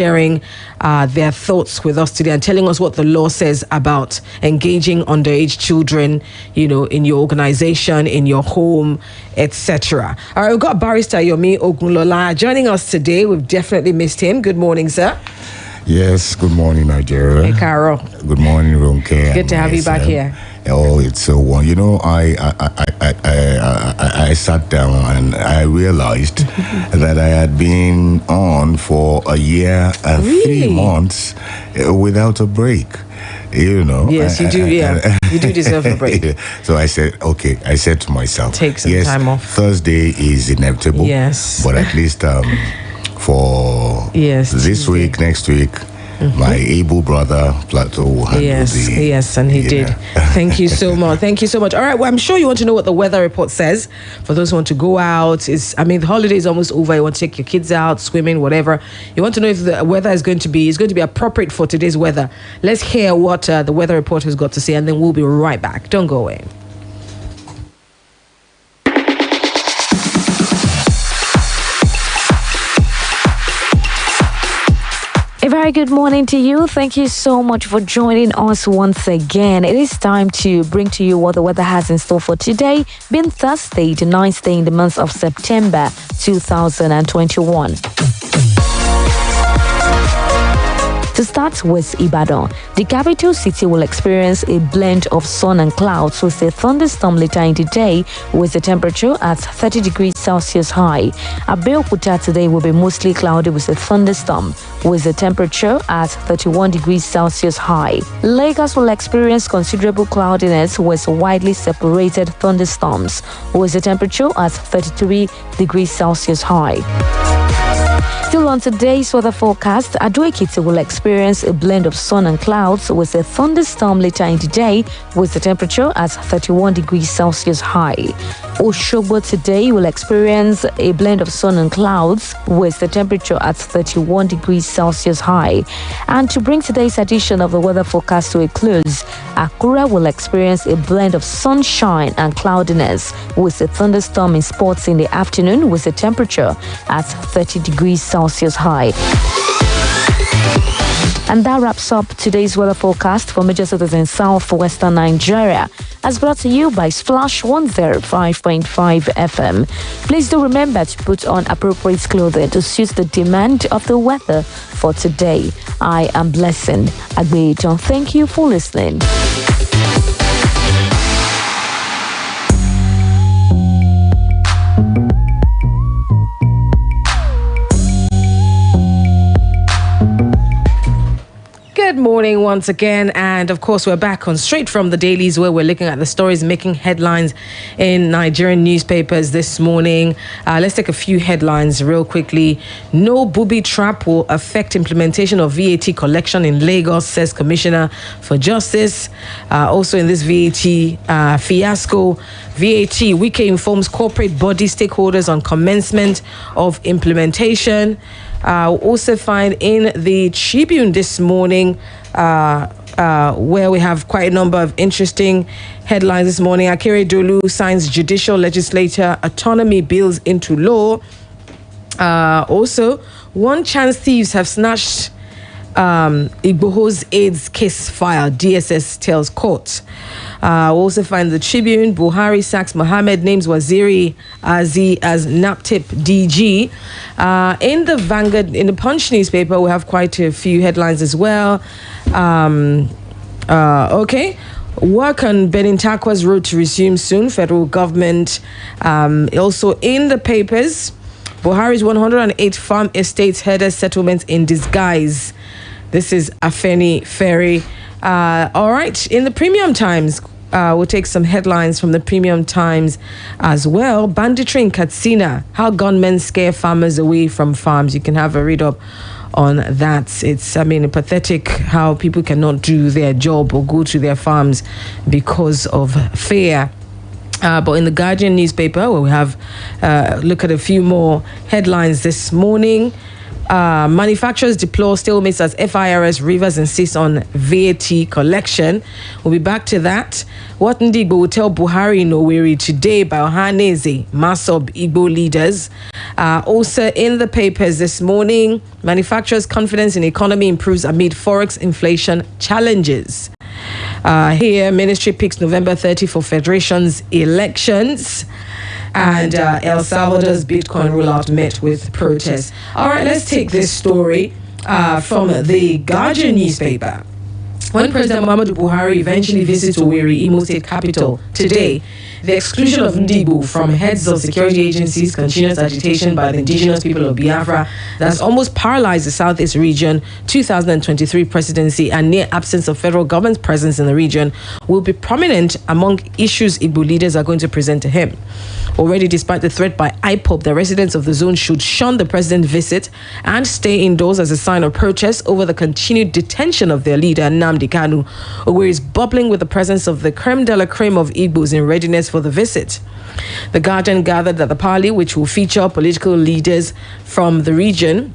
sharing their thoughts with us today and telling us what the law says about engaging underage children, in your organization, in your home, etc. All right, we've got Barrister Yomi Ogunlola joining us today. We've definitely missed him. Good morning, sir. Yes, good morning, Nigeria. Hey, Carol. Good morning, Ronke. Good to have you back here. Oh, it's so one. I sat down and I realized that I had been on for a year and 3 months without a break. Yes, you do. Yeah, you do deserve a break. So I said, okay. I said to myself, take some time off. Thursday is inevitable. Yes, but at least for this week, next week. My able brother Plato will handle Yes, and he did. Thank you so much. Thank you so much. All right, well, I'm sure you want to know what the weather report says. For those who want to go out, the holiday is almost over. You want to take your kids out, swimming, whatever. You want to know if the weather is going to be appropriate for today's weather. Let's hear what the weather report has got to say, and then we'll be right back. Don't go away. A very good morning to you. Thank you so much for joining us once again. It is time to bring to you what the weather has in store for today, being Thursday, the 9th day in the month of September 2021. To start with Ibadan, the capital city will experience a blend of sun and clouds with a thunderstorm later in the day, with the temperature at 30 degrees Celsius high. Abeokuta today will be mostly cloudy with a thunderstorm, with the temperature at 31 degrees Celsius high. Lagos will experience considerable cloudiness with widely separated thunderstorms, with the temperature at 33 degrees Celsius high. Still on today's weather forecast, Ado-Ekiti will experience a blend of sun and clouds with a thunderstorm later in the day, with the temperature at 31 degrees Celsius high. Osogbo today will experience a blend of sun and clouds with the temperature at 31 degrees Celsius high. And to bring today's edition of the weather forecast to a close, Akure will experience a blend of sunshine and cloudiness with a thunderstorm in spots in the afternoon, with the temperature at 30 degrees Celsius high. And that wraps up today's weather forecast for major cities in southwestern Nigeria, as brought to you by Splash 105.5 FM. Please do remember to put on appropriate clothing to suit the demand of the weather for today. I am Blessing Agbeton. Thank you for listening. Good morning once again, and of course we're back on Straight from the Dailies, where we're looking at the stories making headlines in Nigerian newspapers this morning. Let's take a few headlines real quickly. No booby trap will affect implementation of VAT collection in Lagos, says Commissioner for Justice. Also in this VAT fiasco, VAT, Wike informs corporate body stakeholders on commencement of implementation. We'll also find in the Tribune this morning, where we have quite a number of interesting headlines this morning. Akere Dolu signs judicial legislature autonomy bills into law. Also, one chance thieves have snatched Igboho's AIDS case file, DSS tells court. We'll also find the Tribune, Buhari sacks Mohammed, names Waziri Azi as NAPTIP DG. In the Vanguard, in the Punch newspaper, we have quite a few headlines as well. Okay. Work on Benin Takwa's road to resume soon, federal government. Also in the papers, Buhari's 108 farm estates headed settlements in disguise. This is Afeni Ferry. All right, in the Premium Times, we'll take some headlines from the Premium Times as well. Banditry in Katsina, how gunmen scare farmers away from farms. You can have a read up on that. It's, pathetic how people cannot do their job or go to their farms because of fear. But in the Guardian newspaper, where we have look at a few more headlines this morning. Manufacturers deplore stalemates as FIRS Rivers insists on VAT collection. We'll be back to that. What Ndigbo will tell Buhari in Owerri today by Ohaneze, Masob Igbo leaders. Also in the papers this morning, manufacturers' confidence in economy improves amid forex inflation challenges. Here, ministry picks November 30 for Federation's elections. And El Salvador's Bitcoin rollout met with protests. All right, let's take this story from the Guardian newspaper. When President Muhammadu Buhari eventually visits Owerri, Imo State capital, today, the exclusion of Ndigbo from heads of security agencies, continuous agitation by the indigenous people of Biafra that's almost paralyzed the Southeast region 2023 presidency, and near absence of federal government presence in the region will be prominent among issues Igbo leaders are going to present to him. Already, despite the threat by IPOB, the residents of the zone should shun the president's visit and stay indoors as a sign of protest over the continued detention of their leader, Nnamdi Kanu, where is bubbling with the presence of the creme de la creme of Igbos in readiness for the visit. The Guardian gathered that the party, which will feature political leaders from the region,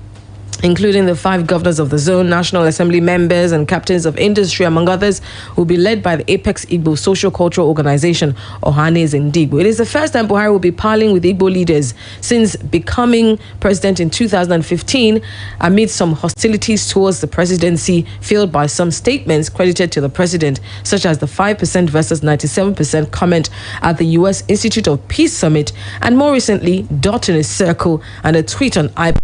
including the 5 governors of the zone, National Assembly members, and captains of industry, among others, will be led by the Apex Igbo Social-Cultural Organization, Ohaneze Ndigbo. It is the first time Buhari will be parleying with Igbo leaders since becoming president in 2015, amid some hostilities towards the presidency fueled by some statements credited to the president, such as the 5% versus 97% comment at the U.S. Institute of Peace Summit, and more recently, Dot in a Circle and a tweet on iPad.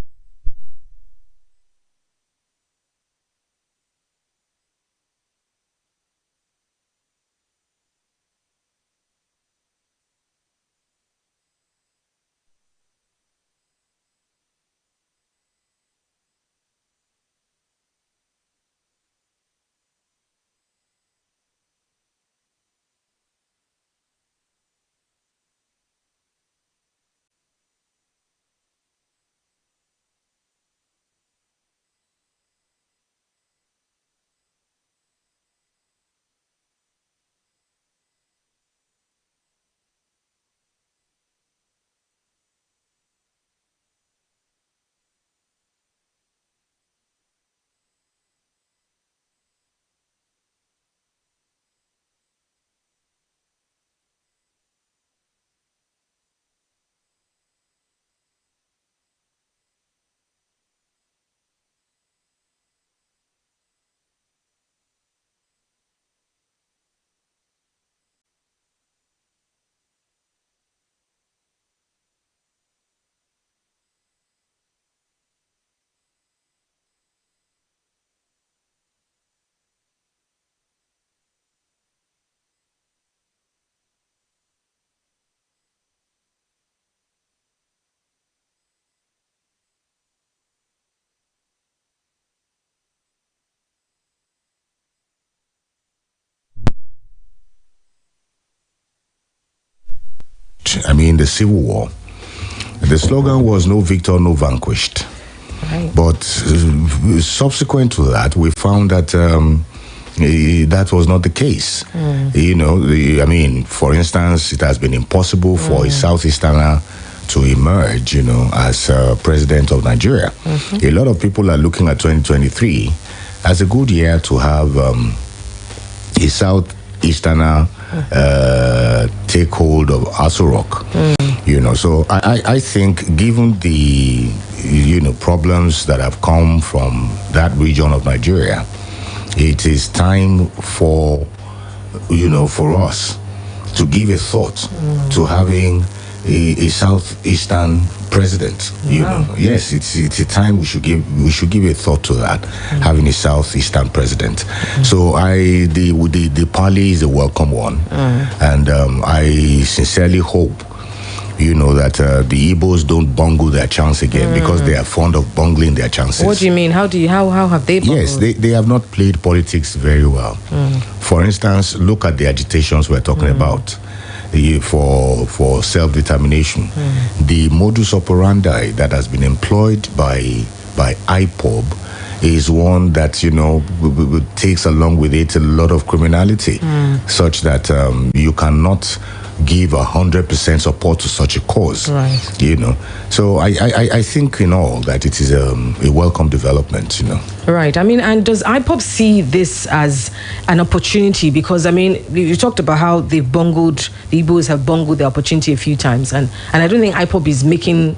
I mean, the Civil War. The slogan was "No victor, no vanquished." Right. But subsequent to that, we found that that was not the case. You know, I mean, for instance, it has been impossible for a Southeasterner to emerge, you know, as president of Nigeria. A lot of people are looking at 2023 as a good year to have a Southeasterner take hold of Aso Rock. You know, so I think given the, you know, problems that have come from that region of Nigeria, it is time for, you know, for us to give a thought to having a Southeastern president. You know, yes, it's a time we should give a thought to that, having a Southeastern president. So the parley is a welcome one, and I sincerely hope, you know, that the Igbos don't bungle their chance again, because they are fond of bungling their chances. What do you mean? How have they bungled? Yes, they have not played politics very well. For instance, look at the agitations we're talking about for self-determination. The modus operandi that has been employed by IPOB is one that, you know, takes along with it a lot of criminality, such that you cannot give 100% support to such a cause. Right. You know, so I think in all that it is a welcome development. You know. Right. I mean, and does IPOB see this as an opportunity? Because I mean, you talked about how the Igbos have bungled the opportunity a few times, and I don't think IPOB is making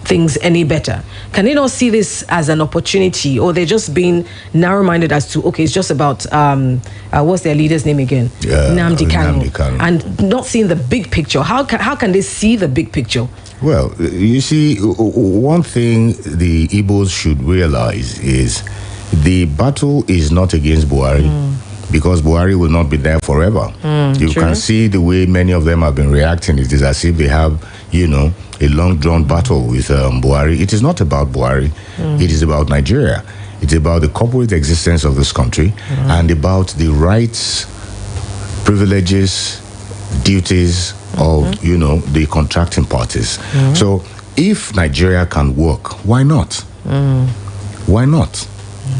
things any better. Can they not see this as an opportunity, or they're just being narrow-minded as to, okay, it's just about what's their leader's name again? Nnamdi Kanu, and not seeing the big picture? How can they see the big picture? Well, you see, one thing the Igbos should realize is the battle is not against Buhari. Because Buhari will not be there forever. You can see the way many of them have been reacting. It is as if they have, you know, a long-drawn battle with Buhari. It is not about Buhari. It is about Nigeria. It's about the corporate existence of this country and about the rights, privileges, duties of, you know, the contracting parties. So if Nigeria can work, why not? Why not?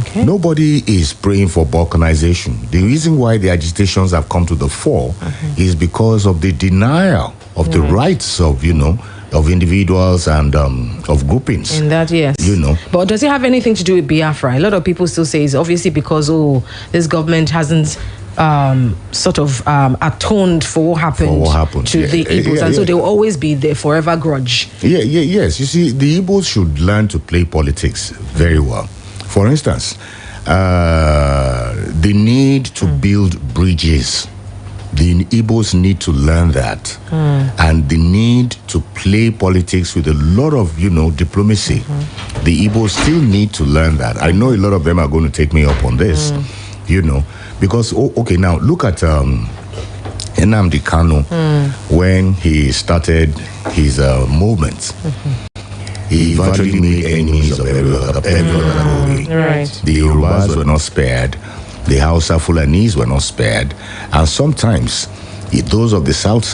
Okay. Nobody is praying for balkanization. The reason why the agitations have come to the fore is because of the denial of the rights of, you know, of individuals and of groupings. In that, yes. You know. But does it have anything to do with Biafra? A lot of people still say it's obviously because, this government hasn't atoned for what happened to the Igbos, and so they will always be the forever grudge. Yes. You see, the Igbos should learn to play politics very well. For instance, the need to build bridges. The Igbos need to learn that. And the need to play politics with a lot of, you know, diplomacy. The Igbos still need to learn that. I know a lot of them are going to take me up on this, you know, because, okay, now look at Nnamdi Kanu when he started his movement. He virtually made enemies of every other Right. The Yorubas were not spared. The Hausa Fulanis were not spared. And sometimes those of the South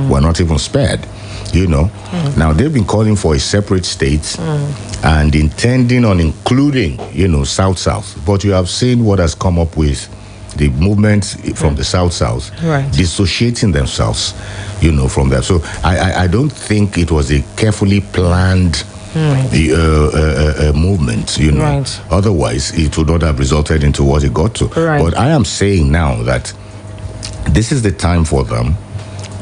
were not even spared. You know. Now, they've been calling for a separate state and intending on including, you know, South. But you have seen what has come up with the movement from the South, right, dissociating themselves, you know, from that. So I don't think it was a carefully planned movement, you know. Right. Otherwise, it would not have resulted into what it got to. Right. But I am saying now that this is the time for them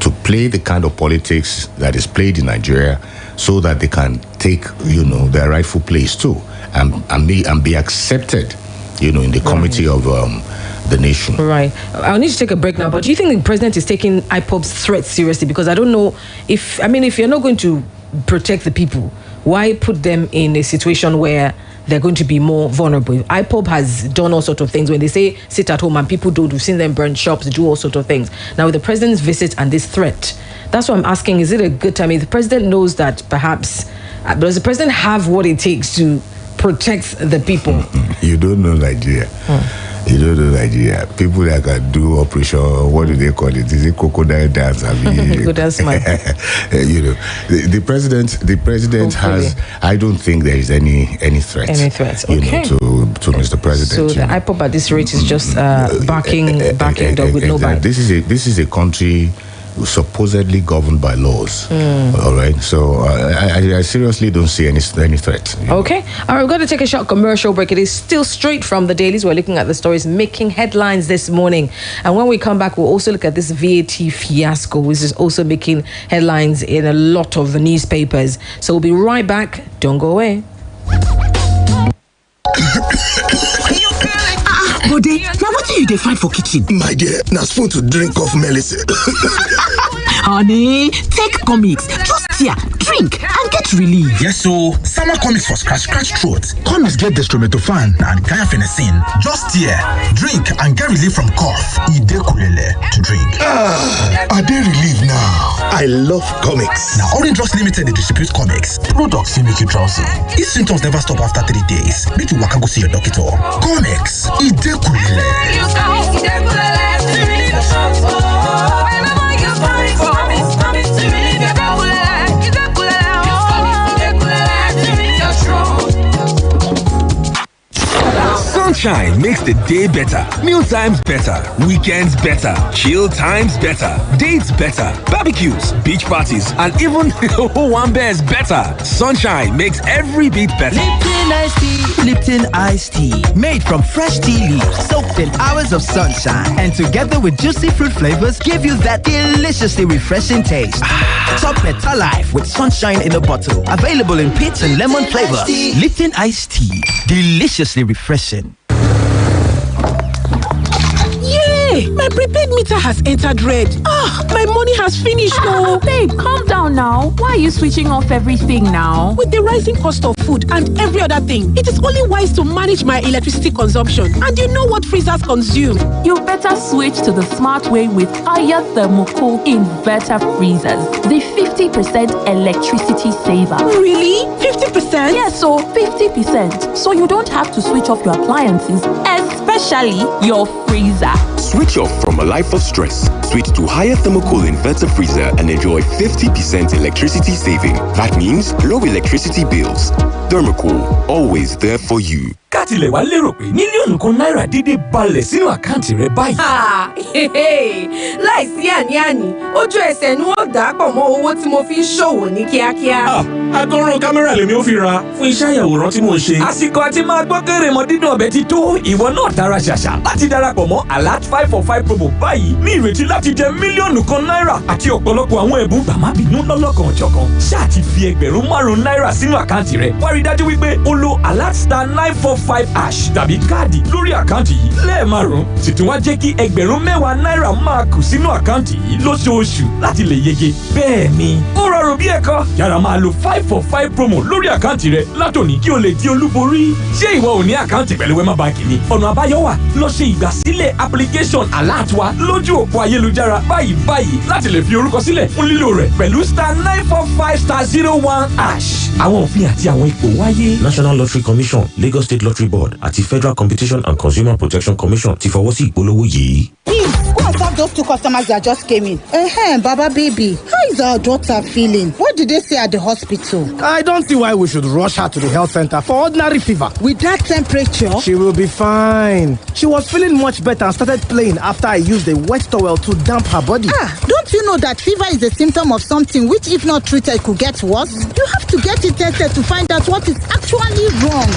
to play the kind of politics that is played in Nigeria, so that they can take, you know, their rightful place too, and be accepted, you know, in the committee of the nation. Right. I'll need to take a break now, but do you think the president is taking IPOB's threat seriously? Because I don't know if you're not going to protect the people, why put them in a situation where they're going to be more vulnerable? IPOB has done all sorts of things. When they say sit at home and people don't, we've seen them burn shops, do all sorts of things. Now with the president's visit and this threat, that's what I'm asking, is it a good time? If the president knows that perhaps, does the president have what it takes to protect the people? You don't know Nigeria. You don't know Nigeria. People that can do operation, what do they call it? Is it crocodile dance? Crocodile smile. You know, the president has. I don't think there is any threat. Any threat? Okay. You know, to Mr. President. So the IPOB at this rate is just backing dog with no bite. This is a country supposedly governed by laws. All right, so I seriously don't see any threat. Okay, all right, we're going to take a short commercial break. It is still straight from the dailies. We're looking at the stories making headlines this morning, and when we come back, we'll also look at this VAT fiasco, which is also making headlines in a lot of the newspapers. So we'll be right back. Don't go away. Bode, now what do you find for kitchen? My dear, now spoon to drink off medicine. Honey, take comics. Just here, drink and get relief. Yes, so summer comics for scratch throat. Comics get dextromethorphan and guaifenesin. Just here, drink and get relief from cough. Ide kulele to drink. I dey relief now. I love comics. Now, Orange Drugs Limited, they distribute comics. Products will make you drowsy. If symptoms never stop after 3 days, make you waka go see your doctor. Comics, Ide kulele. Sunshine makes the day better, meal times better, weekends better, chill times better, dates better, barbecues, beach parties, and even one bears better. Sunshine makes every bit better. Lipton iced tea, Lipton iced tea, made from fresh tea leaves, soaked in hours of sunshine, and together with juicy fruit flavors, give you that deliciously refreshing taste. Top better life with Sunshine in a bottle, available in peach and lemon flavors. Lipton iced tea, deliciously refreshing. My prepaid meter has entered red. My money has finished. Babe, calm down now. Why are you switching off everything now? With the rising cost of food and every other thing, it is only wise to manage my electricity consumption. And you know what freezers consume. You better switch to the smart way with higher thermocool inverter freezers. The 50% electricity saver. Really? 50%? Yes, so 50%. So you don't have to switch off your appliances, especially your freezer. Switch off from a life of stress. Switch to higher thermocool inverter freezer and enjoy 50% electricity saving. That means low electricity bills. Thermocool, always there for you. Kátìlẹ̀ wá lérò pé mílíọ̀nù kan náírà dédé balẹ̀ sínú àkáǹtì rẹ báyìí. Láìsí àní-àní, ojú ẹsẹ̀ ni wọ́n dà pọ̀ mọ́ owó tí mo fi ń ṣòwò ní kíákíá. Àtọ̀run kámẹ́rà lèmi ó fi ra fún iṣẹ́ àyàwòrán tí mò ń ṣe. Àsìkò àti máa gbọ́ kéré mọ́ dídùn ọbẹ̀ ti tó. Ìwọ náà tara ṣàṣà láti darapọ̀ mọ́ Alert 545 promo báyìí ní ìrètí láti jẹ mílíọ̀nù kan náírà àti ọ̀pọ̀lọpọ̀ àwọn ẹ̀bùn gbàmábìínú lọ́lọ́kan-ò-jọ̀kan. Ṣáà ti fi ẹgbẹ̀rún 5 náírà sínú àkáǹtì rẹ. Wá rí dájú wípé o lo Alert Star 945# tàbí káàdì lórí àkáǹtì yìí lẹ́ẹ̀márùn-ún. Sì tún wá jẹ́ kí ẹgbẹ̀rún 10 náírà máa kù sínú àkáǹtì yìí lóṣooṣù láti lè yege. Bẹ́ẹ̀ni, ó rọrùn bí ẹ̀kọ́. Yára máa lo 545 promo lórí àkáǹtì rẹ látòní kí o lè di olúborí. Ṣé ìwọ ò ní àkáǹtì pẹ̀lú Wema Bank ni? Ọ̀nà àbáyọ wà. Lọ ṣe ìgbàsílẹ̀ application Alert wa lójú òpó ayélujára báyìí láti lè fi orúkọ sílẹ̀ fún lílò rẹ̀ pẹ̀lú star 945*01#. Àwọn òfin àti àwọn ipò wáyé. National Lottery Commission, Lagos State Lottery Board àti Federal Competition and Consumer Protection Commission ti fọwọ́ sí ìpolówó yìí. Go and serve those 2 customers that just came in. Baba baby, how is our daughter feeling? What did they say at the hospital? I don't see why we should rush her to the health center for ordinary fever. With that temperature? She will be fine. She was feeling much better and started playing after I used a wet towel to damp her body. Don't you know that fever is a symptom of something which, if not treated, could get worse? You have to get it tested to find out what is actually wrong.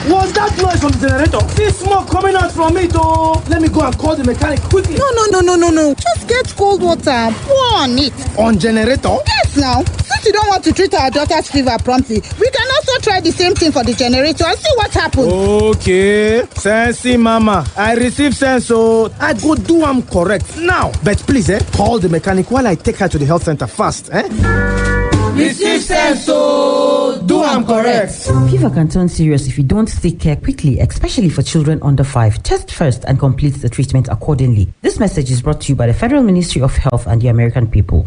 Was that noise from the generator? This smoke coming out from it, oh! Let me go and call the mechanic quickly. No. Just get cold water and pour on it. On generator? Yes, now. Since you don't want to treat our daughter's fever promptly, we can also try the same thing for the generator and see what happens. Okay. Sensei mama. I receive sense, so I go do am correct now. But please, call the mechanic while I take her to the health center fast, Receive sense, so do am correct. Fever can turn serious if you don't seek care quickly, especially for children under 5. Test first and complete the treatment accordingly. This message is brought to you by the Federal Ministry of Health and the American people.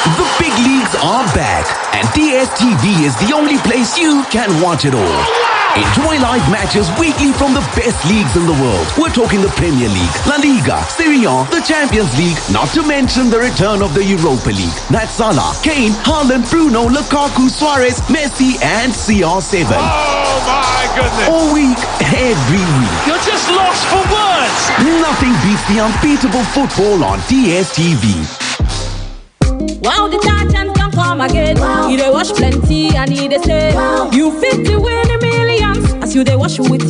The big leagues are back, and DSTV is the only place you can watch it all. Enjoy live matches weekly from the best leagues in the world. We're talking the Premier League, La Liga, Serie A, the Champions League, not to mention the return of the Europa League. That's Salah, Kane, Haaland, Bruno, Lukaku, Suarez, Messi, and CR7. Oh my goodness! All week, every week. You're just lost for words! Nothing beats the unbeatable football on DSTV. Wow, the detergent can come again. Wow. You dey wash plenty and you dey say wow. You fit to win a millions as you dey wash with,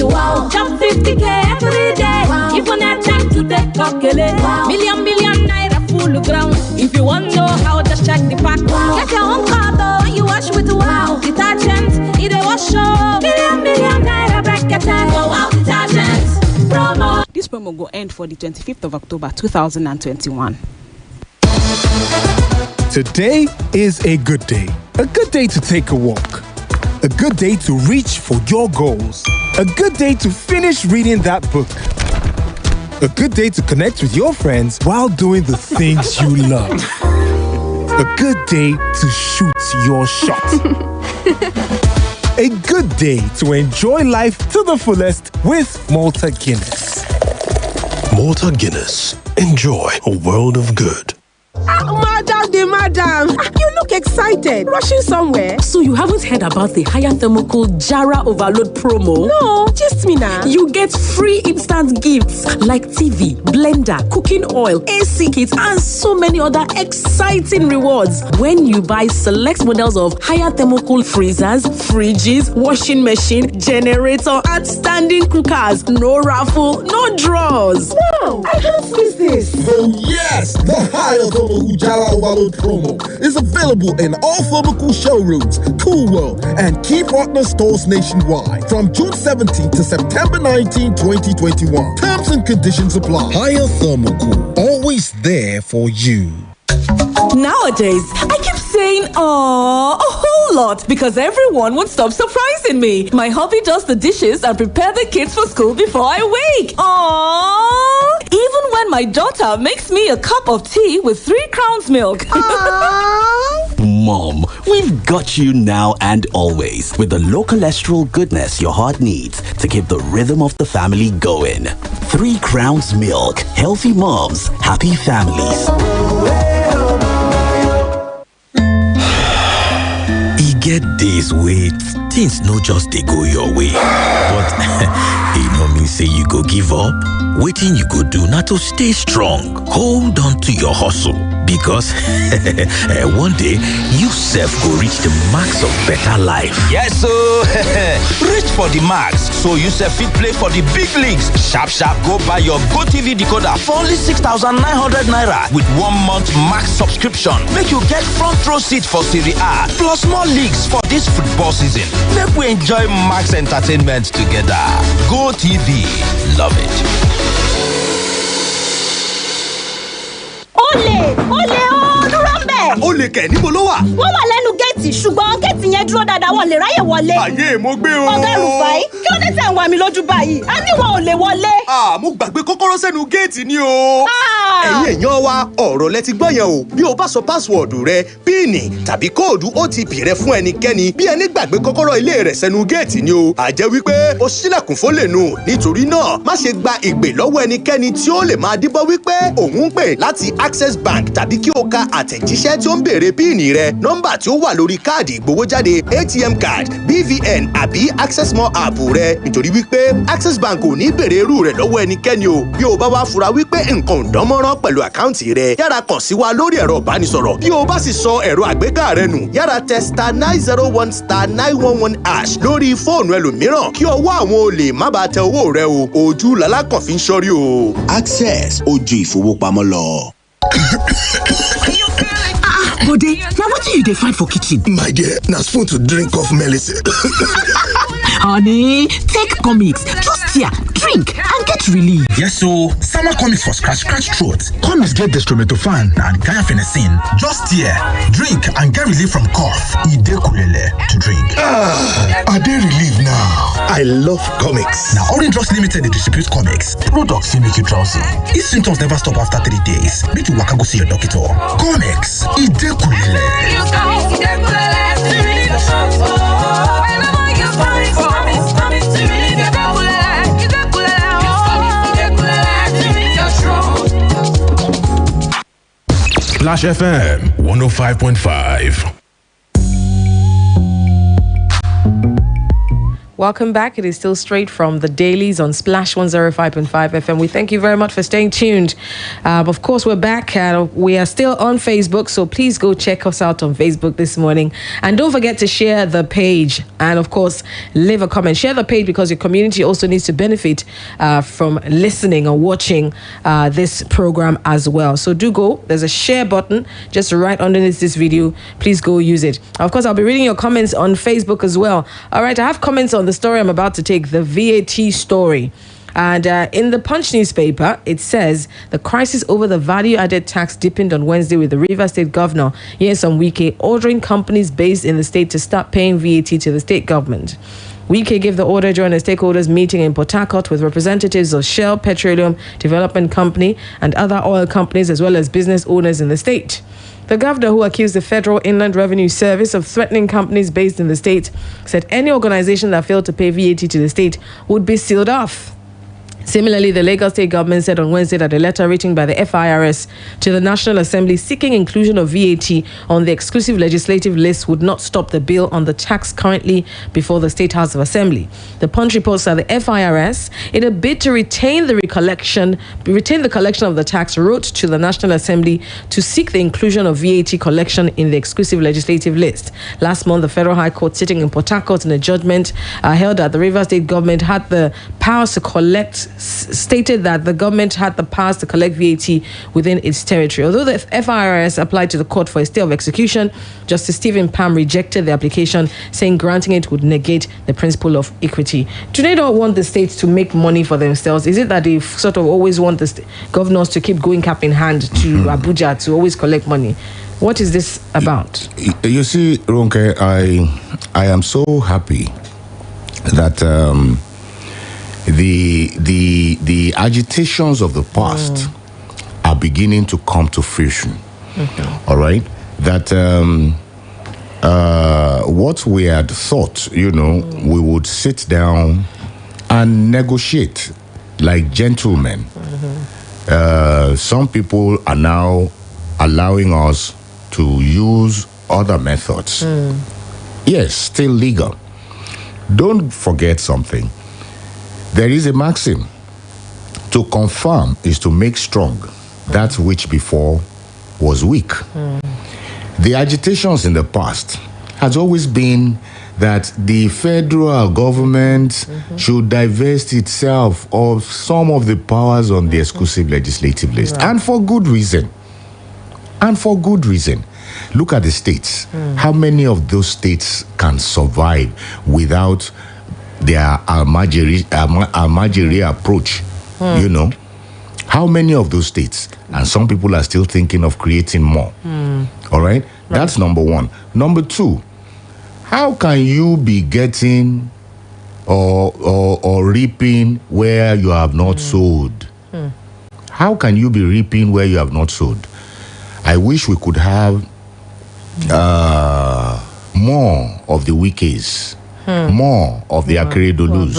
wow. Jump 50K every day. Wow. If you not time to take calculate. Wow. Million naira full ground. If you want to know how, just check the pack. Wow. Get your own card though when you wash with wow. Detergent, you dey wash show. Million naira bracket. Wow, detergent promo. This promo will end for the 25th of October 2021. Today is a good day. A good day to take a walk. A good day to reach for your goals. A good day to finish reading that book. A good day to connect with your friends while doing the things you love. A good day to shoot your shot. A good day to enjoy life to the fullest with Malta Guinness. Malta Guinness. Enjoy a world of good. Madam, you look excited. Rushing somewhere? So you haven't heard about the higher thermocool Jara Overload promo? No, just Treat me now. You get free instant gifts like TV, blender, cooking oil, AC kits, and so many other exciting rewards when you buy select models of higher thermocool freezers, fridges, washing machine, generator, and standing cookers. No raffle, no draws. Wow, I can't miss this. Oh yes, the Higher Thermocool Jala Overload promo is available in all Thermocool showrooms, Cool World, and key partner stores nationwide from June 17 to September 19, 2021. Terms and conditions apply. Higher Thermocool, always there for you. Nowadays, I keep saying "aww" a whole lot because everyone would stop surprising me. My hubby does the dishes and prepare the kids for school before I wake. Aww. Even when my daughter makes me a cup of tea with 3 Crowns milk. Mom, we've got you now and always with the low cholesterol goodness your heart needs to keep the rhythm of the family going. 3 Crowns milk. Healthy moms, happy families. Get days wait, things no just they go your way. But it no mean say you go give up. Waiting you go do not to stay strong. Hold on to your hustle because one day you self go reach the max of better life. Yes, so reach for the max so you self fit play for the big leagues. Sharp go buy your GoTV decoder for only 6,900 naira with 1 month max subscription. Make you get front row seat for Serie A plus more leagues for this football season. Make we enjoy max entertainment together. GoTV, love it. Olè ó dúró ń bẹ̀. Olè kẹ̀ níbo ló wà? Wọ́n wà lẹ́nu géètì ṣùgbọ́n géètì yẹn dúró dáadáa wọ́n lè ráyè wọlé. Àyè mo gbé o. Ọ̀gá Rufai, kí ló dé tẹ̀ ń wá mi lójú báyìí? A ní wọn ò lè wọlé. Mo gbàgbé kọ́kọ́rọ́ sẹ́nu géètì ni o. Ẹ̀yin èèyàn wa, ọ̀rọ̀ lẹ ti gbọ́ yẹn o. Bí o bá sọ páṣíwọ̀dù rẹ, píìnì tàbí kóòdù OTP rẹ fún ẹnikẹ́ni bí ẹni gbàgbé kọ́kọ́rọ́ ilé rẹ̀ sẹ́nu géètì ni o. A jẹ́ wípé o ṣílẹ̀kùn fólè nù. Nítorí náà, má ṣe gba ìpè lọ́wọ́ ẹnikẹ́ni tí ó lè máa díbọ́ wípé òun ń pè láti Access Bank tàbí kí o ka àtẹ̀jíṣẹ́ tí ó ń béèrè píìnì rẹ, nọ́mbà tí ó wà lórí káàdì ìgbowójáde ATM card, BVN àbí Access More app rẹ. Nítorí wípé Access Bank ò ní béèrè irú rẹ̀ lọ́wọ́ ẹnikẹ́ni o. Bí o bá wá fura wípé nǹkan ò dán mọ́rán pẹ̀lú àkáǹtì rẹ, yára kàn sí wa lórí ẹ̀rọ ìbánisọ̀rọ̀. Bí o bá sì sọ ẹ̀rọ àgbéká rẹ nù, yára tẹ *901*911# lórí fóònù ẹlòmíràn kí ọwọ́ àwọn olè má bàa tẹ owó rẹ o. Ojú làlákàn fi ń ṣọ́rí o. Access ojú ìfowópamọ́ lọ. Bode, now what do you dey find for kitchen? My dear, na spoon to drink off medicine. Honey, take comics. Just here, drink and get relief. Yes, so summer comics for scratch throat. Comics get dextromethorphan and guanfacine. Just here, drink and get relief from cough. Ide kulele to drink. I dey relief now. I love comics. Now Orange Drugs Limited dey distribute comics. Products fit make you drowsy. If symptoms never stop after 3 days, make you waka go see your doctor. Comics, Ide kulele. Splash FM 105.5. Welcome back. It is still straight from the dailies on Splash 105.5 FM. We thank you very much for staying tuned. Of course, we're back. We are still on Facebook, so please go check us out on Facebook this morning. And don't forget to share the page. And of course, leave a comment. Share the page because your community also needs to benefit from listening or watching this program as well. So do go. There's a share button just right underneath this video. Please go use it. Of course, I'll be reading your comments on Facebook as well. All right, I have comments on the story I'm about to take, the VAT story. And in the Punch newspaper, it says the crisis over the value-added tax deepened on Wednesday with the Rivers State Governor, Nyesom Wike, ordering companies based in the state to start paying VAT to the state government. Wike gave the order during a stakeholders meeting in Port Harcourt with representatives of Shell Petroleum Development Company and other oil companies, as well as business owners in the state. The governor, who accused the Federal Inland Revenue Service of threatening companies based in the state, said any organization that failed to pay VAT to the state would be sealed off. Similarly, the Lagos State government said on Wednesday that a letter written by the FIRS to the National Assembly seeking inclusion of VAT on the exclusive legislative list would not stop the bill on the tax currently before the State House of Assembly. The Punch reports that the FIRS, in a bid to retain the collection of the tax, wrote to the National Assembly to seek the inclusion of VAT collection in the exclusive legislative list. Last month, the Federal High Court, sitting in Port Harcourt in a judgment, held that the Rivers State government had the powers to collect, stated that the government had the powers to collect VAT within its territory. Although the FIRS applied to the court for a stay of execution, Justice Stephen Pam rejected the application, saying granting it would negate the principle of equity. Do they not want the states to make money for themselves? Is it that they sort of always want the governors to keep going cap in hand to Abuja to always collect money? What is this about? You see, Ronke, I am so happy that the agitations of the past are beginning to come to fruition. All right, that what we had thought, we would sit down and negotiate like gentlemen. Some people are now allowing us to use other methods. Yes, still legal. Don't forget something. There is a maxim: to confirm is to make strong that which before was weak. The agitations in the past has always been that the federal government should divest itself of some of the powers on the exclusive legislative list. And for good reason. Look at the states. How many of those states can survive without their Almajiri approach? How many of those states? And some people are still thinking of creating more. All right? That's number one. Number two, how can you be getting or reaping where you have not sowed? How can you be reaping where you have not sowed? I wish we could have more of the Wikis, more of the Akeredolus,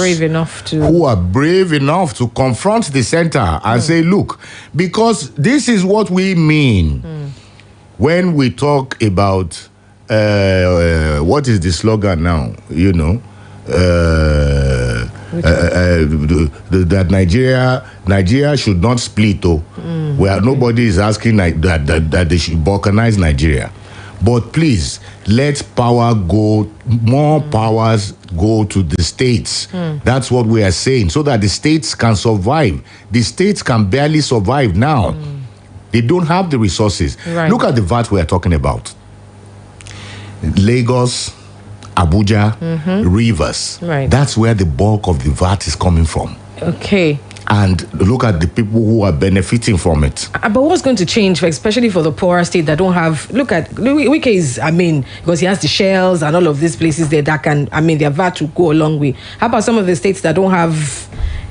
who are brave enough to confront the center and say, look, because this is what we mean when we talk about what is the slogan now, that Nigeria should not split, where nobody is asking that they should balkanize Nigeria. But please, let more powers go to the states. That's what we are saying, so that the states can survive. The states can barely survive now. They don't have the resources. Look at the VAT we are talking about. Lagos, Abuja, Rivers. That's where the bulk of the VAT is coming from. Okay. And look at the people who are benefiting from it. But what's going to change, especially for the poorer state that don't have... Look at Wike is, because he has the shells and all of these places there that can, their VAT will go a long way. How about some of the states that don't have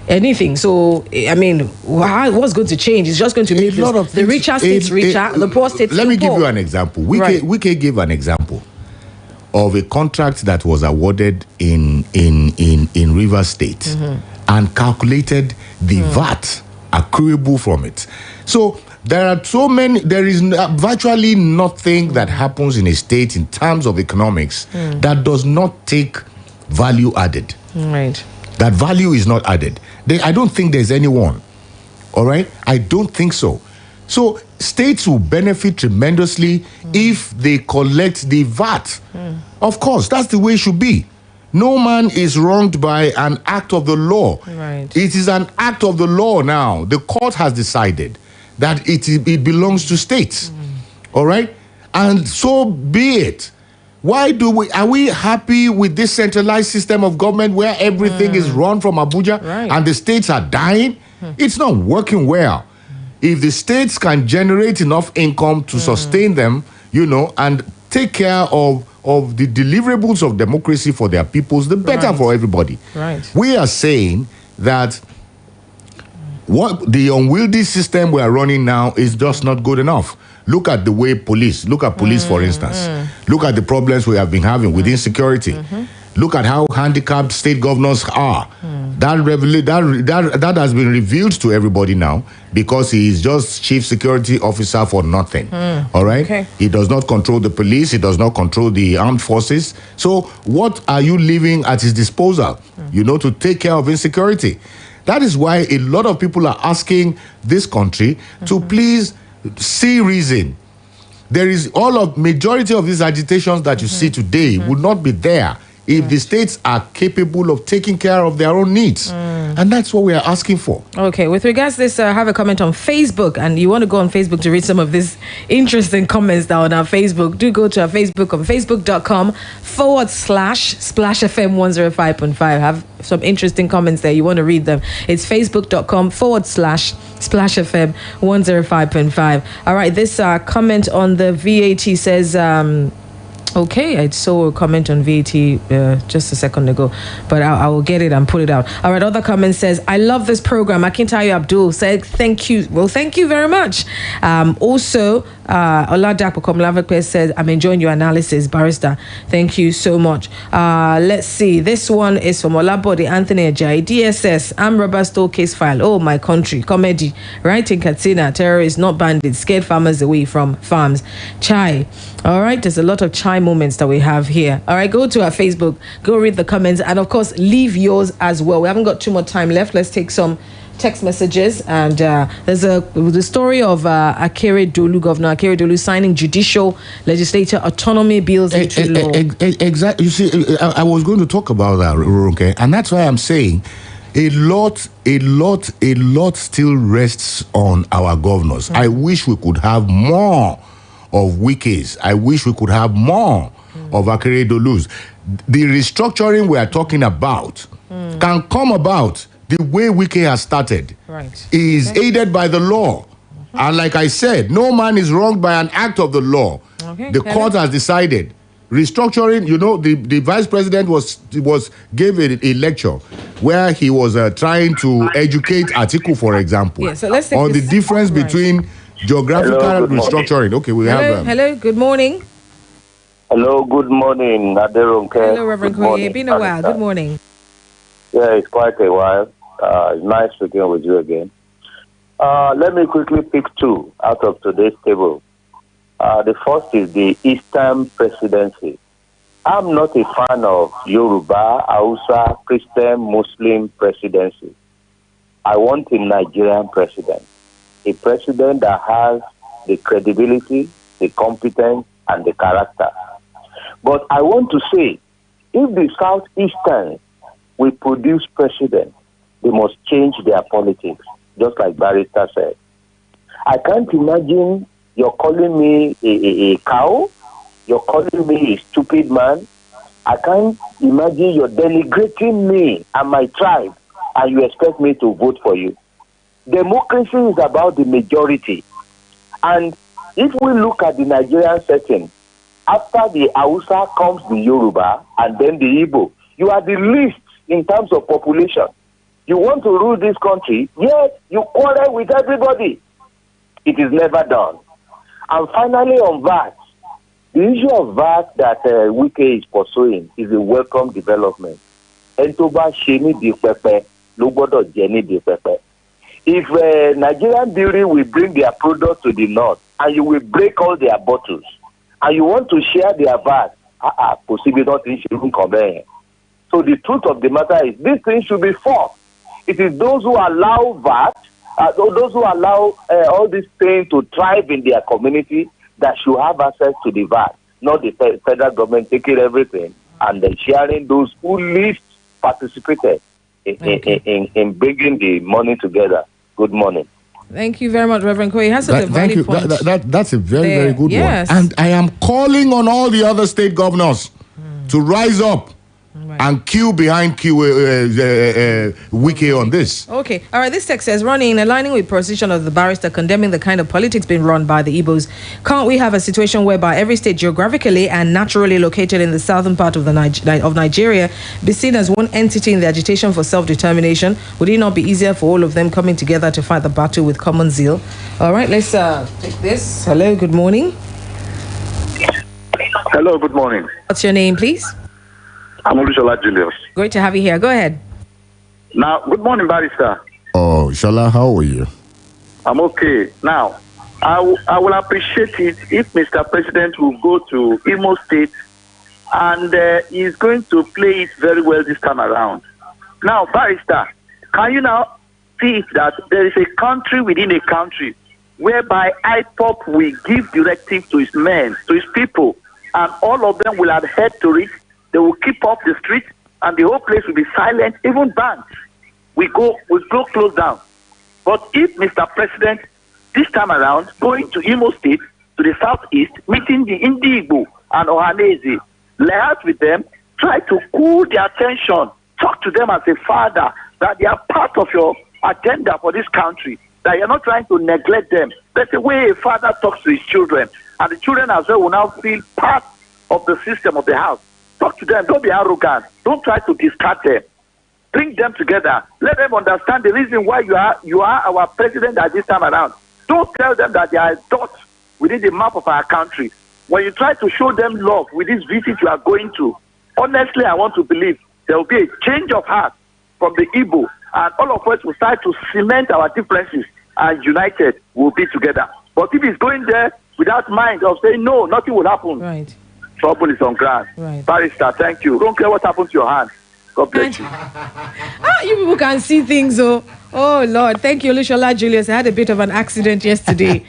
anything? So, what's going to change? It's just going to make the richer states richer, the poor states Let me poor. give you an example. Wike gave an example of a contract that was awarded in Rivers State and calculated the VAT accruable from it. So there is virtually nothing that happens in a state in terms of economics that does not take value added. That value is not added. I don't think there's anyone. All right? I don't think so. So states will benefit tremendously if they collect the VAT. Of course, that's the way it should be. No man is wronged by an act of the law. It is an act of the law now. The court has decided that it belongs to states. All right? And so be it. Are we happy with this centralized system of government where everything is run from Abuja and the states are dying? It's not working well. If the states can generate enough income to sustain them, and take care of the deliverables of democracy for their peoples, the better for everybody. We are saying that what the unwieldy system we are running now is just not good enough. Look at the way police, for instance. Look at the problems we have been having with insecurity. Look at how handicapped state governors are. That has been revealed to everybody now because he is just chief security officer for nothing. All right? Okay. He does not control the police. He does not control the armed forces. So what are you leaving at his disposal, to take care of insecurity? That is why a lot of people are asking this country to please see reason. There is majority of these agitations that you see today would not be there if the states are capable of taking care of their own needs. And that's what we are asking for. Okay, with regards to this, I have a comment on Facebook, and you want to go on Facebook to read some of these interesting comments that are on our Facebook. Do go to our Facebook on facebook.com/Splash FM 105.5. Have some interesting comments there. You want to read them. It's facebook.com/Splash FM 105.5. All right, this comment on the VAT says... Okay, I saw a comment on VAT just a second ago, but I will get it and put it out. All right, other comment says, I love this program. Akintayo Abdul said, thank you. Well, thank you very much. Also, Oladapo Komlavakpe said, I'm enjoying your analysis, Barrister. Thank you so much. Let's see. This one is from Olabode Anthony Ajayi. DSS, I'm rubber store case file. Oh, my country. Comedy. Right in Katsina. Terrorists, not bandits. Scared farmers away from farms. Chai. All right, there's a lot of chai moments that we have here. All right, go to our Facebook, go read the comments, and of course, leave yours as well. We haven't got too much time left. Let's take some text messages. And there's the story of Akere Dolu, Governor Akere Dolu, signing judicial legislature autonomy bills into law. Exactly. You see, I was going to talk about that, Ronke, and that's why I'm saying a lot still rests on our governors. I wish we could have more of Wike's. I wish we could have more of Akere Dolu's. The restructuring we are talking about can come about the way Wike has started. Right. Is aided by the law. And like I said, no man is wronged by an act of the law. Okay. The court has decided. Restructuring, the vice president gave a lecture where he was trying to educate Atiku, for example, so let's take on the difference between geographical restructuring. Okay, we have... Hello, good morning. Hello, good morning, Ronke. Hello, Reverend Koye. It's been a while. Good morning. Yeah, it's quite a while. It's nice speaking with you again. Let me quickly pick two out of today's table. The first is the Eastern presidency. I'm not a fan of Yoruba, Hausa, Christian, Muslim presidency. I want a Nigerian president. A president that has the credibility, the competence, and the character. But I want to say, if the Southeastern will produce president, they must change their politics, just like Barrister said. I can't imagine you're calling me a cow, you're calling me a stupid man. I can't imagine you're denigrating me and my tribe, and you expect me to vote for you. Democracy is about the majority. And if we look at the Nigerian setting, after the Hausa comes the Yoruba and then the Igbo, you are the least in terms of population. You want to rule this country, yet you quarrel with everybody. It is never done. And finally on VAT, the issue of VAT that Wike is pursuing is a welcome development. If Nigerian brewery will bring their product to the north and you will break all their bottles and you want to share their VAT, possibly nothing shouldn't come there. So the truth of the matter is this thing should be forced. It is those who allow VAT, those who allow all these things to thrive in their community that should have access to the VAT, not the federal government taking everything and then sharing those who least participated in bringing the money together. Good morning. Thank you very much, Reverend Koye. That's a valid point. That's a very good yes. one. And I am calling on all the other state governors to rise up and queue behind Wike on this. Okay. All right. This text says, running in aligning with position of the barrister condemning the kind of politics being run by the Igbos, can't we have a situation whereby every state geographically and naturally located in the southern part of Nigeria be seen as one entity in the agitation for self-determination? Would it not be easier for all of them coming together to fight the battle with common zeal? All right. Let's take this. Hello. Good morning. Hello. Good morning. What's your name, please? I'm Olushola Julius. Great to have you here. Go ahead. Now, good morning, Barrister. Oh, Shola, how are you? I'm okay. Now, I will appreciate it if Mr. President will go to Imo State and he's going to play it very well this time around. Now, Barrister, can you now see that there is a country within a country whereby IPOP will give directive to his men, to his people, and all of them will adhere to it. They will keep off the street, and the whole place will be silent. Even banks we go close down. But if Mr. President, this time around, going to Imo State, to the southeast, meeting the Indigo and Ohanese, liaise with them, try to cool their tension, talk to them as a father, that they are part of your agenda for this country, that you're not trying to neglect them. That's the way a father talks to his children, and the children as well will now feel part of the system of the house. Talk to them, don't be arrogant, don't try to discard them. Bring them together. Let them understand the reason why you are our president at this time around. Don't tell them that they are dots within the map of our country. When you try to show them love with this visit you are going to, honestly, I want to believe there will be a change of heart from the Igbo, and all of us will start to cement our differences, and united will be together. But if he's going there without mind of saying no, nothing will happen. Right. Trouble is on ground. Right. Barrister, thank you. Don't care what happened to your hand. God bless you. You people can see things, oh Lord. Thank you, Olushola Julius. I had a bit of an accident yesterday.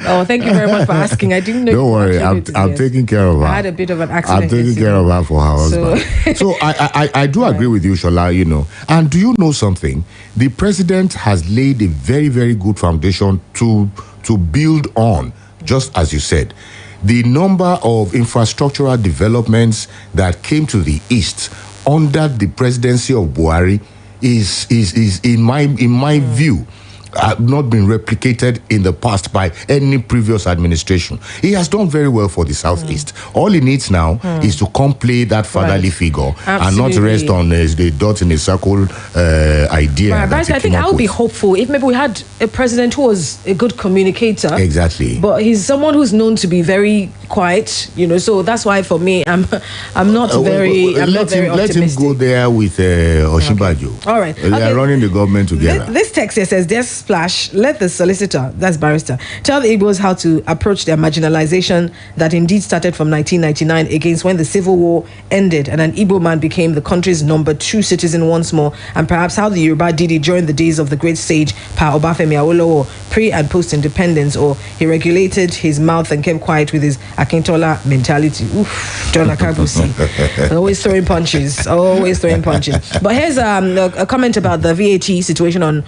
Oh, thank you very much for asking. I didn't know. Don't worry, I'm taking care of her. I had a bit of an accident. I'm taking care of her for her husband. So I do agree with you, Shola, you know. And do you know something? The president has laid a very, very good foundation to build on, just as you said. The number of infrastructural developments that came to the east under the presidency of Buhari is in my view have not been replicated in the past by any previous administration. He has done very well for the southeast. All he needs now is to come play that fatherly figure and not rest on the dot in a circle idea. Right, but I think I would be hopeful if maybe we had a president who was a good communicator. Exactly. But he's someone who's known to be very quiet, you know. So that's why for me, I'm not very optimistic. Let him go there with Osinbajo. Okay. All right. They are running the government together. This text here says there's splash. Let the solicitor, that's barrister, tell the Igbos how to approach their marginalization that indeed started from 1999 against when the civil war ended and an Igbo man became the country's number 2 citizen once more, and perhaps how the Yoruba did it during the days of the great sage Pa Obafemi Awolowo pre and post independence, or he regulated his mouth and kept quiet with his Akintola mentality. Oof, John Akabusi. Always throwing punches. But here's a comment about the VAT situation on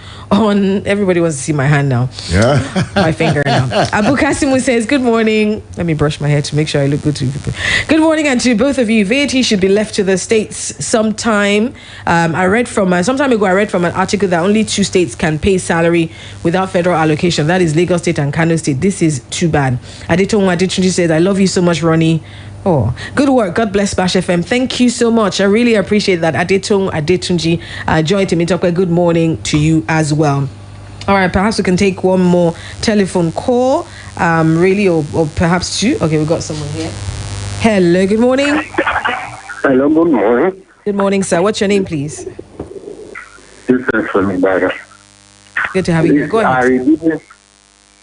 everybody wants to see my hand now. Yeah. My finger now. Abu Kasimu says, good morning. Let me brush my hair to make sure I look good to people. Good morning, and to both of you. VAT should be left to the states sometime. I read from some time ago, I read from an article that only 2 states can pay salary without federal allocation. That is Lagos State and Kano State. This is too bad. Adetonwa Adetunji says, I love you so much, Ronnie. Oh, good work. God bless Bash FM. Thank you so much. I really appreciate that. Adetunji, Joy Timitokwe, good morning to you as well. All right, perhaps we can take one more telephone call, or perhaps 2. Okay, we've got someone here. Hello, good morning. Hello, good morning. Good morning, sir. What's your name, please? This is from Ibadan. Good to have you here. Go ahead.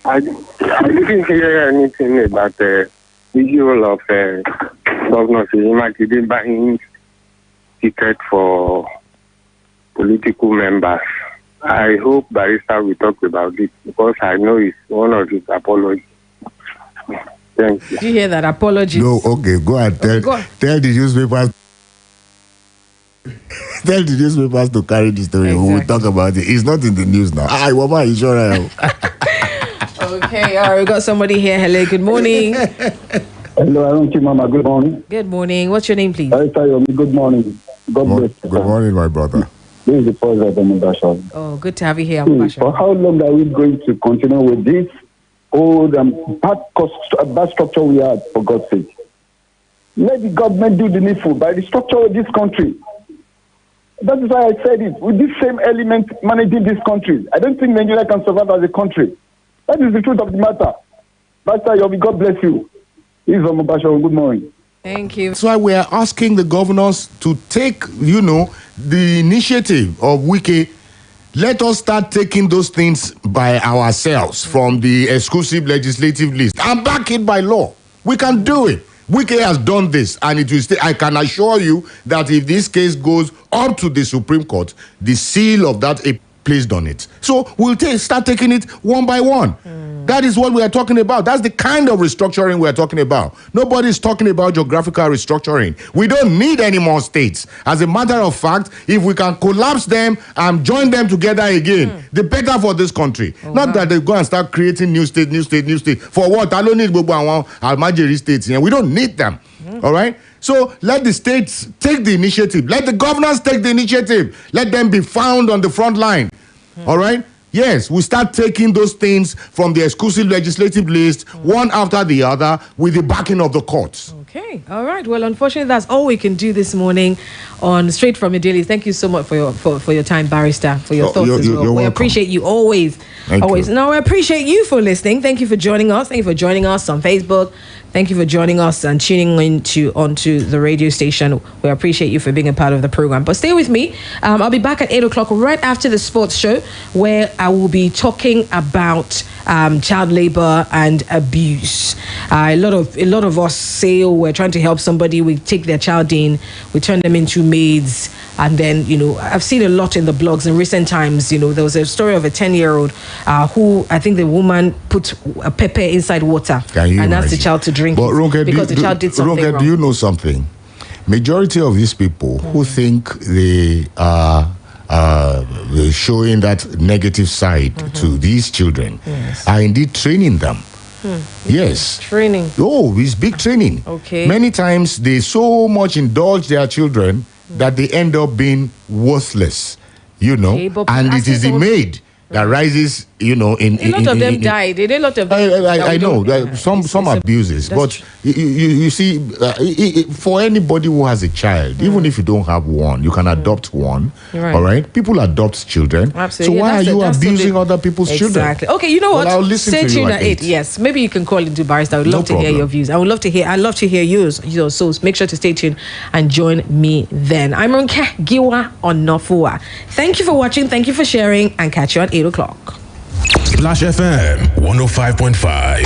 I didn't hear anything about the issue of Governor Seyi buying tickets for political members. I hope Barrister will talk about it because I know it's one of his apologies. Thank you. Did you hear that apology? No, okay, go and tell the newspapers. Tell the newspapers to carry the story. Exactly. We will talk about it. It's not in the news now. Okay, all right, we got somebody here. Hello, good morning. Hello, Ronke Mama. Good morning. Good morning. What's your name, please? Good morning. God bless. Good morning, my brother. This is the president of Mubasha. Oh, good to have you here, Mubasha. For how long are we going to continue with this old bad structure we had, for God's sake? Let the government do the needful by the structure of this country. That is why I said it. With this same element managing this country, I don't think Nigeria can survive as a country. That is the truth of the matter. Pastor Yobi, God bless you. This is Mubasha. Good morning. Thank you. That's why we are asking the governors to take, the initiative of Wike. Let us start taking those things by ourselves from the exclusive legislative list and back it by law. We can do it. Wike has done this, and it will stay. I can assure you that if this case goes up to the Supreme Court, the seal of that is placed on it. So we'll start taking it one by one. That is what we are talking about. That's the kind of restructuring we are talking about. Nobody's talking about geographical restructuring. We don't need any more states. As a matter of fact, if we can collapse them and join them together again, the better for this country. Not that they go and start creating new state. For what? I don't need Almajiri states here. We don't need them. All right? So let the states take the initiative. Let the governors take the initiative. Let them be found on the front line. All right? Yes, we start taking those things from the exclusive legislative list, one after the other, with the backing of the courts. Okay, all right. Well, unfortunately, that's all we can do this morning on Straight from Your Daily. Thank you so much for your time, Barrister, for your thoughts as well. We appreciate you always. Thank you. No, I appreciate you for listening. Thank you for joining us. Thank you for joining us on Facebook. Thank you for joining us and tuning onto the radio station. We appreciate you for being a part of the program. But stay with me. I'll be back at 8 o'clock right after the sports show, where I will be talking about child labor and abuse. A lot of us say, we're trying to help somebody. We take their child in, we turn them into maids. And then, I've seen a lot in the blogs in recent times. There was a story of a 10-year-old who, I think the woman put a pepper inside water and asked the child to drink it because the child did something wrong. Do you know something? Majority of these people who think they are showing that negative side to these children are indeed training them. Yes. Training. Oh, it's big training. Okay. Many times they so much indulge their children that they end up being worthless, and it is the maid that rises, a lot of them died. A lot of them. I know some abuses, but you see, for anybody who has a child, even if you don't have one, you can adopt one. Right. All right, people adopt children. Absolutely. So why are you abusing other people's children? Exactly. Okay, you know what? I'll listen Stay to tuned you at 8. Yes, maybe you can call into Barrister. I would love to hear your views. I'd love to hear yours. So make sure to stay tuned and join me then. I'm Ronke Giwa Onafuwa. Thank you for watching. Thank you for sharing, and catch you at 8 o'clock. Splash FM 105.5.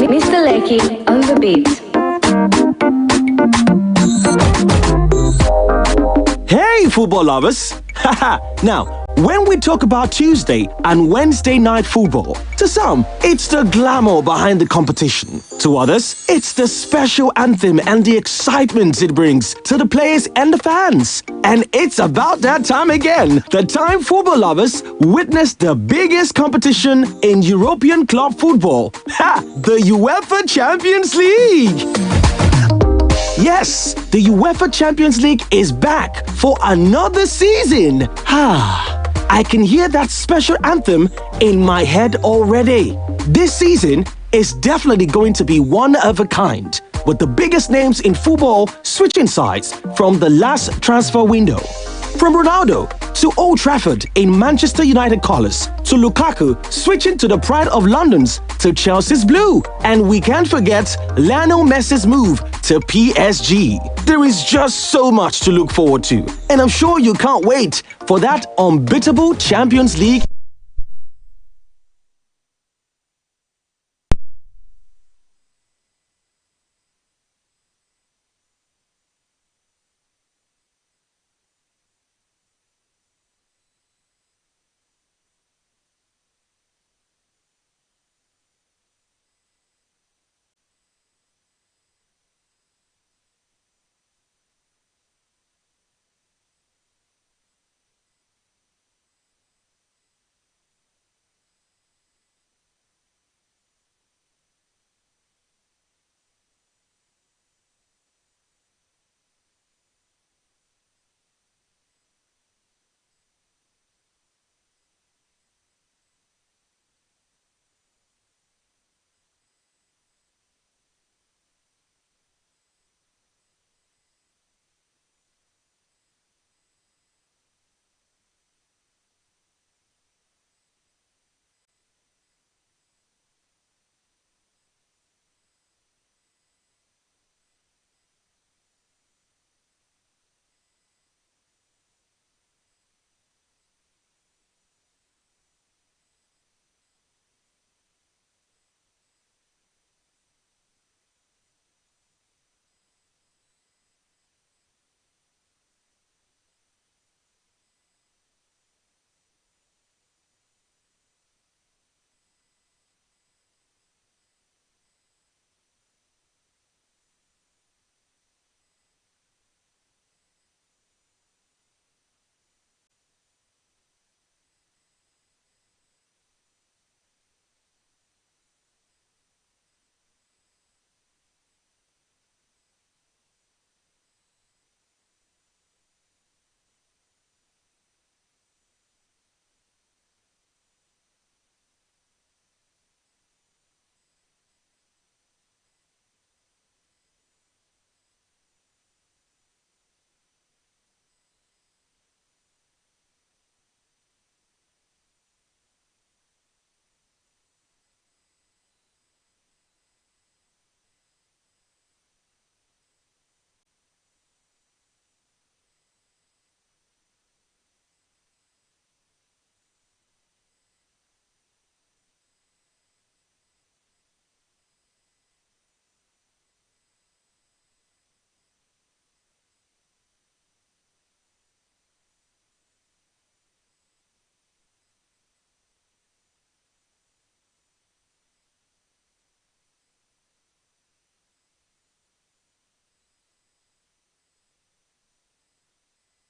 Mr. Lecky on the beat. Hey, football lovers! Now, when we talk about Tuesday and Wednesday night football, to some, it's the glamour behind the competition. To others, it's the special anthem and the excitement it brings to the players and the fans. And it's about that time again. The time football lovers witness the biggest competition in European club football. The UEFA Champions League! Yes, the UEFA Champions League is back for another season. I can hear that special anthem in my head already. This season is definitely going to be one of a kind, with the biggest names in football switching sides from the last transfer window. From Ronaldo to Old Trafford in Manchester United colours, to Lukaku switching to the pride of London's to Chelsea's blue. And we can't forget Lionel Messi's move to PSG. There is just so much to look forward to, and I'm sure you can't wait for that unbeatable Champions League